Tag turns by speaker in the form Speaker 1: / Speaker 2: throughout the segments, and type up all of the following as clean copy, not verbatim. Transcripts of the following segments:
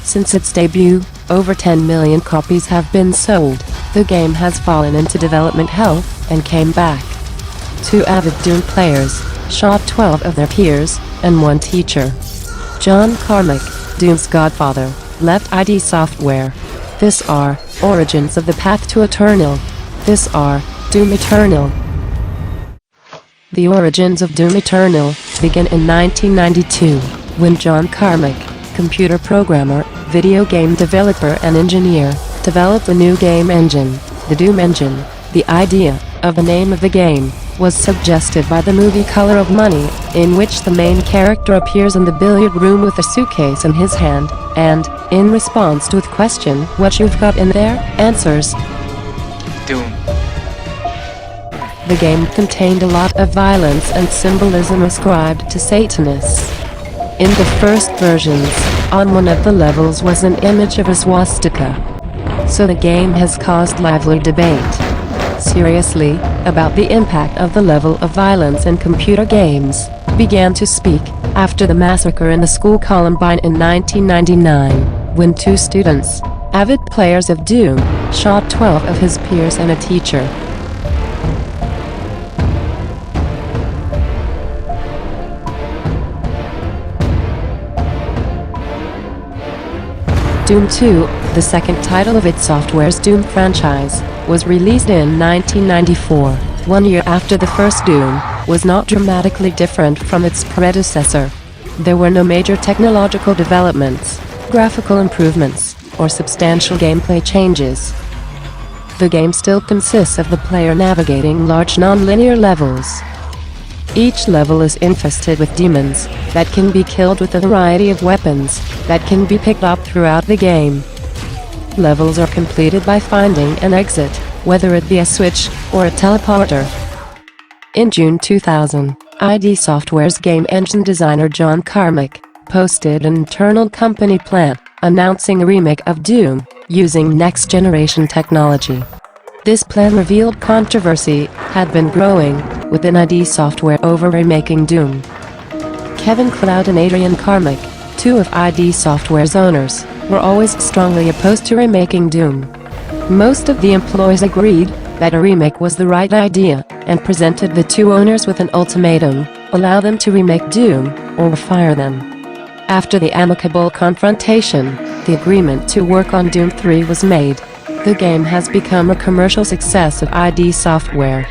Speaker 1: Since its debut, over 10 million copies have been sold. The game has fallen into development hell, and came back. 2 avid Doom players shot 12 of their peers, and 1 teacher. John Carmack, Doom's godfather, left ID Software. This are Origins of the Path to Eternal. This are Doom Eternal. The origins of Doom Eternal begin in 1992, when John Carmack, computer programmer, video game developer and engineer, developed a new game engine, the Doom engine. The idea of the name of the game was suggested by the movie Color of Money, in which the main character appears in the billiard room with a suitcase in his hand, and, in response to the question, "What you've got in there?" answers,
Speaker 2: Doom.
Speaker 1: The game contained a lot of violence and symbolism ascribed to Satanists. In the first versions, on one of the levels was an image of a swastika. So the game has caused lively debate. Seriously, about the impact of the level of violence in computer games, began to speak after the massacre in the school Columbine in 1999, when 2 students, avid players of Doom, shot 12 of his peers and a teacher. Doom 2, the second title of id Software's Doom franchise, was released in 1994, 1 year after the first Doom, was not dramatically different from its predecessor. There were no major technological developments, graphical improvements, or substantial gameplay changes. The game still consists of the player navigating large non-linear levels. Each level is infested with demons that can be killed with a variety of weapons that can be picked up throughout the game. Levels are completed by finding an exit, whether it be a switch or a teleporter. In June 2000, ID Software's game engine designer John Carmack posted an internal company plan announcing a remake of Doom using next-generation technology. This plan revealed controversy had been growing within ID Software over remaking Doom. Kevin Cloud and Adrian Carmack, 2 of ID Software's owners, were always strongly opposed to remaking Doom. Most of the employees agreed that a remake was the right idea, and presented the 2 owners with an ultimatum: allow them to remake Doom, or fire them. After the amicable confrontation, the agreement to work on Doom 3 was made. The game has become a commercial success of ID Software.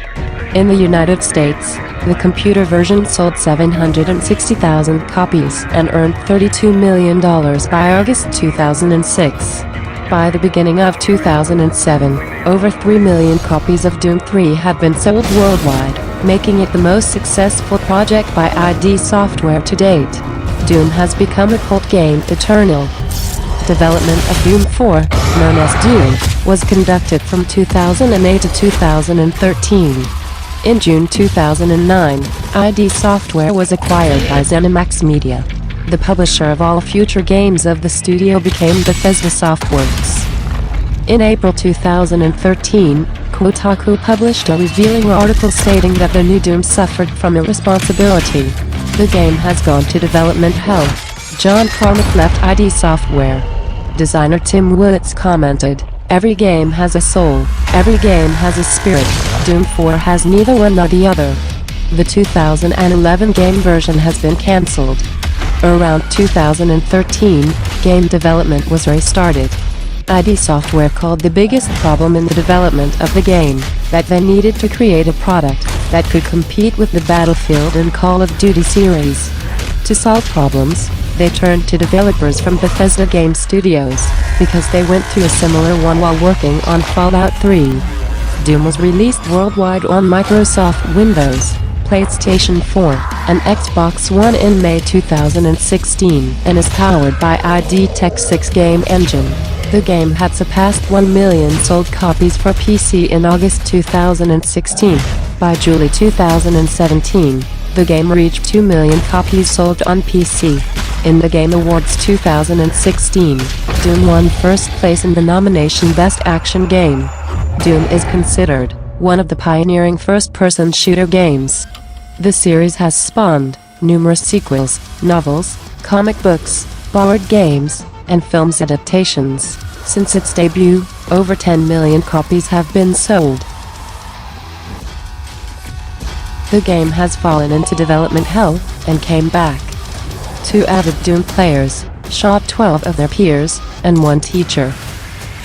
Speaker 1: In the United States, the computer version sold 760,000 copies and earned $32 million by August 2006. By the beginning of 2007, over 3 million copies of Doom 3 had been sold worldwide, making it the most successful project by ID Software to date. Doom has become a cult game eternal. Development of Doom 4, known as Doom, was conducted from 2008 to 2013. In June 2009, ID Software was acquired by ZeniMax Media. The publisher of all future games of the studio became Bethesda Softworks. In April 2013, Kotaku published a revealing article stating that the new Doom suffered from irresponsibility. The game has gone to development hell. John Carmack left ID Software. Designer Tim Willits commented, "Every game has a soul, every game has a spirit. Doom 4 has neither one nor the other." The 2011 game version has been cancelled. Around 2013, game development was restarted. ID Software called the biggest problem in the development of the game that they needed to create a product that could compete with the Battlefield and Call of Duty series. To solve problems, they turned to developers from Bethesda Game Studios, because they went through a similar one while working on Fallout 3. Doom was released worldwide on Microsoft Windows, PlayStation 4, and Xbox One in May 2016, and is powered by ID Tech's 6 game engine. The game had surpassed 1 million sold copies for PC in August 2016. By July 2017, the game reached 2 million copies sold on PC. In the Game Awards 2016, Doom won first place in the nomination Best Action Game. Doom is considered one of the pioneering first-person shooter games. The series has spawned numerous sequels, novels, comic books, board games, and films adaptations. Since its debut, over 10 million copies have been sold. The game has fallen into development hell, and came back. 2 avid Doom players shot 12 of their peers, and 1 teacher.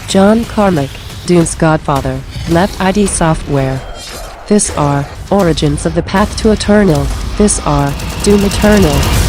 Speaker 1: John Carmack, Doom's godfather, left ID Software. This are Origins of the Path to Eternal. This are Doom Eternal.